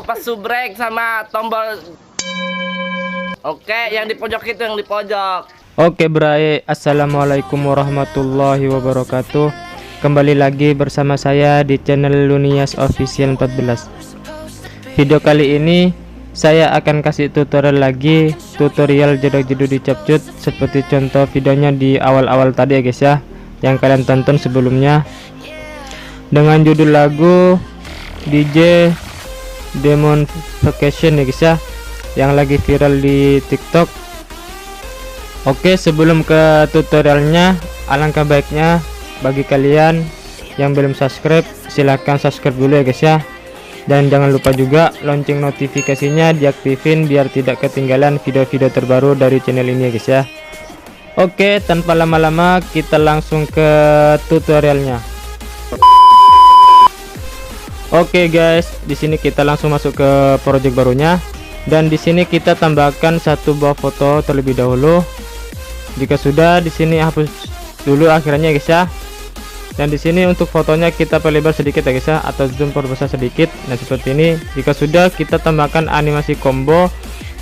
lupa subrek sama tombol. Oke, yang di pojok itu, yang di pojok. Oke bray, assalamualaikum warahmatullahi wabarakatuh. Kembali lagi bersama saya di channel Lunias Official 14. Video kali ini saya akan kasih tutorial lagi, tutorial jodoh-jodoh di Capcut seperti contoh videonya di awal-awal tadi ya guys ya, yang kalian tonton sebelumnya, dengan judul lagu DJ Demon Vacation ya guys ya, yang lagi viral di TikTok. Oke, sebelum ke tutorialnya, alangkah baiknya bagi kalian yang belum subscribe, silahkan subscribe dulu ya guys ya. Dan jangan lupa juga lonceng notifikasinya diaktifin biar tidak ketinggalan video-video terbaru dari channel ini ya guys ya. Oke, tanpa lama-lama kita langsung ke tutorialnya. Oke guys, di sini kita langsung masuk ke project barunya. Dan di sini kita tambahkan satu buah foto terlebih dahulu. Jika sudah, di sini hapus dulu akhirannya guys ya. Dan di sini untuk fotonya kita perlebar sedikit ya guys ya, atau zoom perbesar sedikit. Nah seperti ini. Jika sudah, kita tambahkan animasi combo,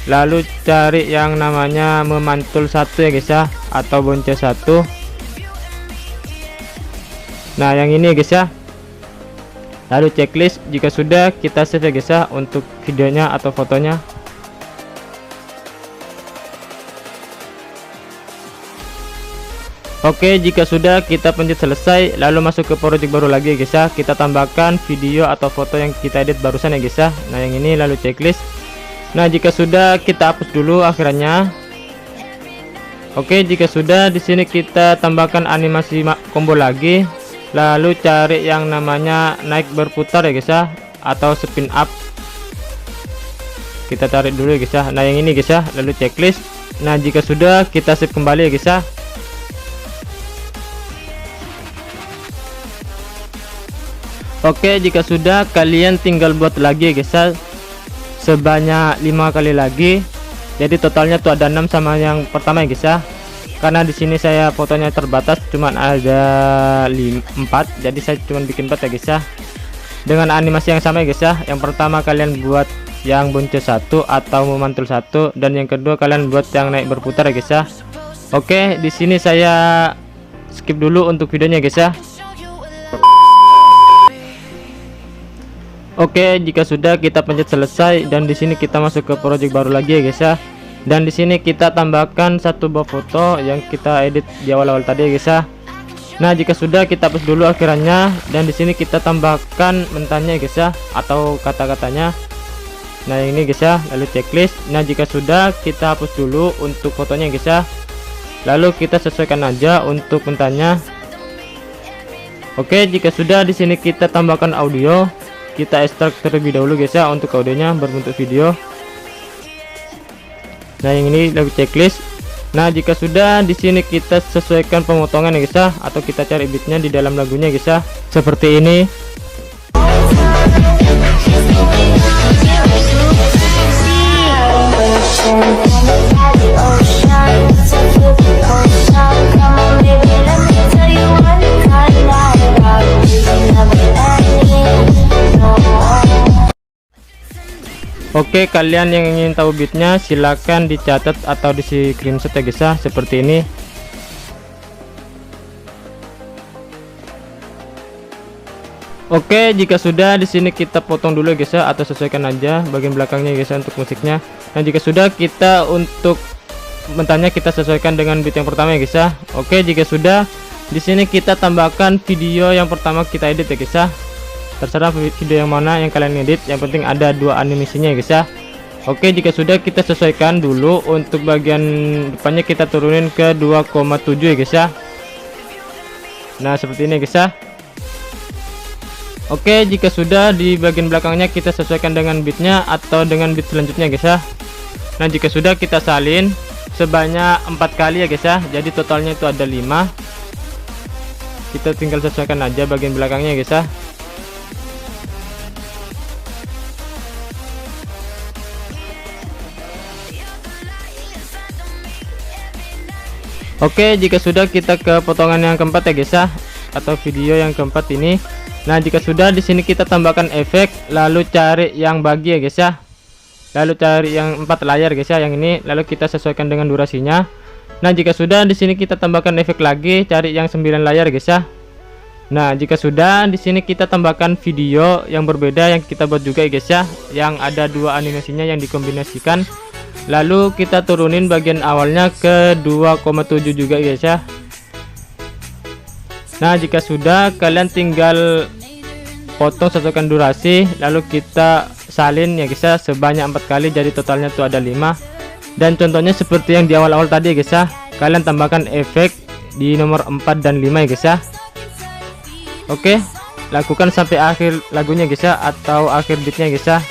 lalu cari yang namanya memantul satu ya guys ya, atau bonceng satu. Nah yang ini ya guys ya. Lalu checklist. Jika sudah, kita save ya guys ya untuk videonya atau fotonya. Oke, jika sudah, kita pencet selesai, lalu masuk ke project baru lagi guys ya. Kita tambahkan video atau foto yang kita edit barusan ya guys ya. Nah yang ini, lalu checklist. Nah jika sudah, kita hapus dulu akhirannya. Oke, jika sudah, di sini kita tambahkan animasi combo lagi, lalu cari yang namanya naik berputar ya guys ya, atau spin up. Kita tarik dulu ya guys ya. Nah yang ini guys ya, lalu checklist. Nah jika sudah, kita save kembali ya guys ya. Oke, jika sudah, kalian tinggal buat lagi ya guys ya, sebanyak 5 kali lagi. Jadi totalnya tuh ada 6 sama yang pertama ya guys ya. Karena di sini saya fotonya terbatas, cuman ada 4, jadi saya cuman bikin 4 ya guys ya. Dengan animasi yang sama ya guys ya. Yang pertama kalian buat yang bonceng satu atau memantul satu, dan yang kedua kalian buat yang naik berputar ya guys ya. Oke, di sini saya skip dulu untuk videonya guys ya. Oke, jika sudah, kita pencet selesai, dan di sini kita masuk ke project baru lagi ya guys ya. Dan di sini kita tambahkan satu buah foto yang kita edit di awal-awal tadi ya guys ya. Nah jika sudah, kita hapus dulu akhirannya, dan di sini kita tambahkan mentahnya ya guys ya, atau kata-katanya. Nah ini guys ya, lalu checklist. Nah jika sudah, kita hapus dulu untuk fotonya guys ya, lalu kita sesuaikan aja untuk mentahnya. Oke, jika sudah, di sini kita tambahkan audio. Kita ekstrak terlebih dahulu guys ya untuk audionya berbentuk video. Nah yang ini lagu checklist. Nah jika sudah, di sini kita sesuaikan pemotongan ya guys ya, atau kita cari beatnya di dalam lagunya guys ya, seperti ini. Oke, kalian yang ingin tahu beatnya silahkan dicatat atau di screenshot ya guys ya, seperti ini. Oke, jika sudah, di sini kita potong dulu ya guys ya, atau sesuaikan aja bagian belakangnya guys ya untuk musiknya. Nah jika sudah, kita untuk mentahnya kita sesuaikan dengan beat yang pertama ya guys ya. Oke, jika sudah, di sini kita tambahkan video yang pertama kita edit ya guys ya. Terserah video yang mana yang kalian edit, yang penting ada 2 animasinya ya guys ya. Oke, jika sudah, kita sesuaikan dulu untuk bagian depannya, kita turunin ke 2,7 ya guys ya. Nah seperti ini guys ya. Oke, jika sudah, di bagian belakangnya kita sesuaikan dengan beatnya atau dengan beat selanjutnya guys ya. Nah jika sudah, kita salin sebanyak 4 kali ya guys ya, jadi totalnya itu ada 5. Kita tinggal sesuaikan aja bagian belakangnya guys ya. Oke, jika sudah, kita ke potongan yang keempat ya guys ya, atau video yang keempat ini. Nah, jika sudah, di sini kita tambahkan efek, lalu cari yang bagi ya guys ya. Lalu cari yang 4 layar guys ya, yang ini, lalu kita sesuaikan dengan durasinya. Nah, jika sudah, di sini kita tambahkan efek lagi, cari yang 9 layar guys ya. Nah, jika sudah, di sini kita tambahkan video yang berbeda yang kita buat juga ya guys ya, yang ada 2 animasinya yang dikombinasikan. Lalu kita turunin bagian awalnya ke 2,7 juga guys ya. Nah, jika sudah, kalian tinggal potong sesuaikan durasi, lalu kita salin ya guys ya sebanyak 4 kali, jadi totalnya tuh ada 5. Dan contohnya seperti yang di awal-awal tadi ya guys ya, kalian tambahkan efek di nomor 4 dan 5 ya guys ya. Oke, lakukan sampai akhir lagunya guys ya, atau akhir beatnya guys ya.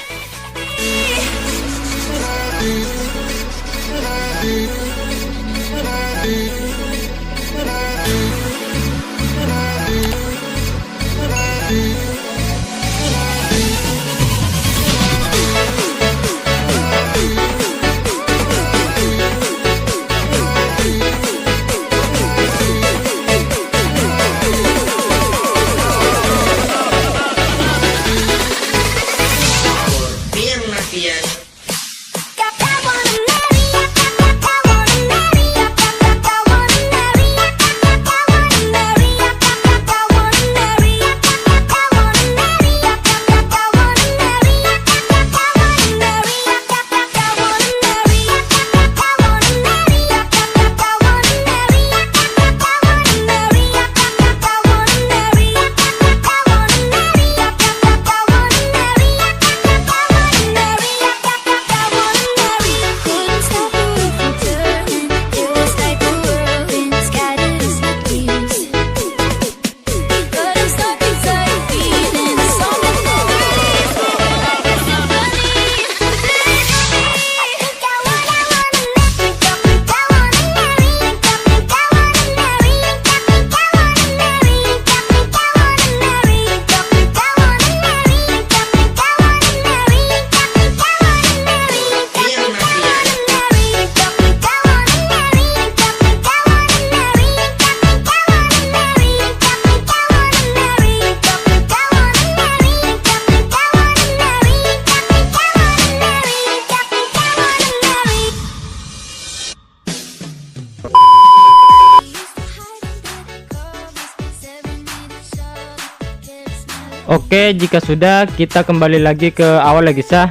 Oke, jika sudah, kita kembali lagi ke awal lagi ya,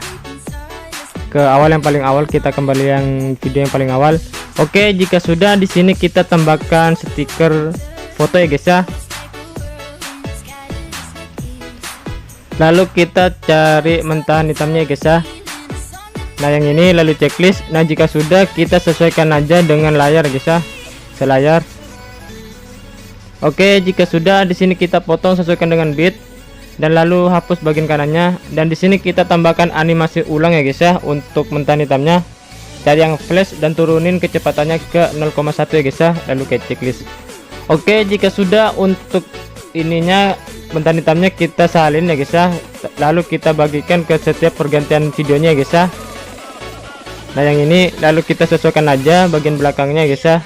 ke awal yang paling awal, kita kembali yang video yang paling awal. Oke, jika sudah, di sini kita tambahkan stiker foto ya guys ya. Lalu kita cari mentahan hitamnya ya guys ya. Nah, yang ini, lalu checklist. Nah, jika sudah, kita sesuaikan aja dengan layar guys ya, selayar. Oke, jika sudah, di sini kita potong sesuaikan dengan bit, dan lalu hapus bagian kanannya. Dan di sini kita tambahkan animasi ulang ya guys ya untuk mentahan hitamnya. Cari yang flash dan turunin kecepatannya ke 0,1 ya guys ya, lalu ke checklist. Oke, jika sudah, untuk ininya mentahan hitamnya kita salin ya guys ya, lalu kita bagikan ke setiap pergantian videonya ya guys ya. Nah, yang ini lalu kita sesuaikan aja bagian belakangnya ya guys ya.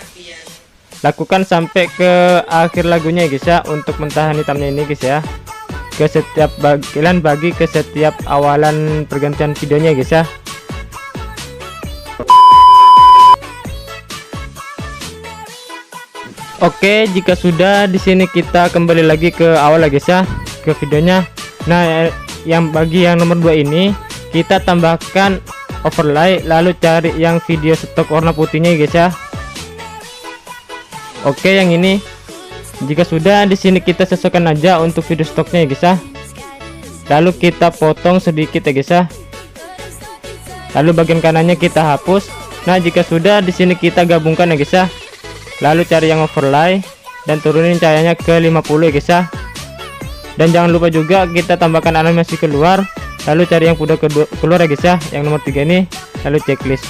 Lakukan sampai ke akhir lagunya ya guys ya untuk mentahan hitamnya ini guys ya. Ke setiap bagian, bagi ke setiap awalan pergantian videonya guys ya. Oke, jika sudah, di sini kita kembali lagi ke awal lagi guys ya, ke videonya. Nah, yang bagi yang nomor 2 ini kita tambahkan overlay, lalu cari yang video stok warna putihnya guys ya. Oke, yang ini. Jika sudah, di sini kita sesuaikan aja untuk video stoknya ya guys ya. Lalu kita potong sedikit ya guys ya. Lalu bagian kanannya kita hapus. Nah, jika sudah, di sini kita gabungkan ya guys ya. Lalu cari yang overlay dan turunin cahayanya ke 50 ya guys ya. Dan jangan lupa juga kita tambahkan animasi keluar. Lalu cari yang udah keluar ya guys ya, yang nomor 3 ini, lalu checklist.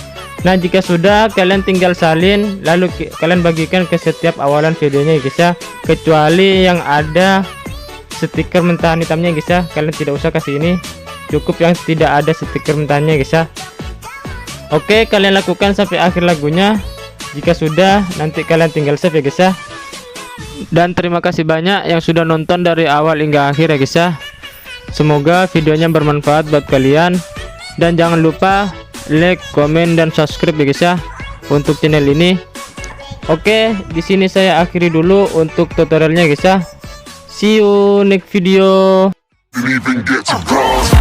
Nah, jika sudah, kalian tinggal salin, lalu kalian bagikan ke setiap awalan videonya ya guys ya, kecuali yang ada stiker mentahan hitamnya guys ya. Kalian tidak usah kasih ini, cukup yang tidak ada stiker mentahannya guys ya. Oke, kalian lakukan sampai akhir lagunya. Jika sudah, nanti kalian tinggal save ya guys ya. Dan terima kasih banyak yang sudah nonton dari awal hingga akhir ya guys ya. Semoga videonya bermanfaat buat kalian. Dan jangan lupa like, komen, dan subscribe ya guys ya untuk channel ini. Oke, di sini saya akhiri dulu untuk tutorialnya guys ya. See you next video. Didn't even get to cross.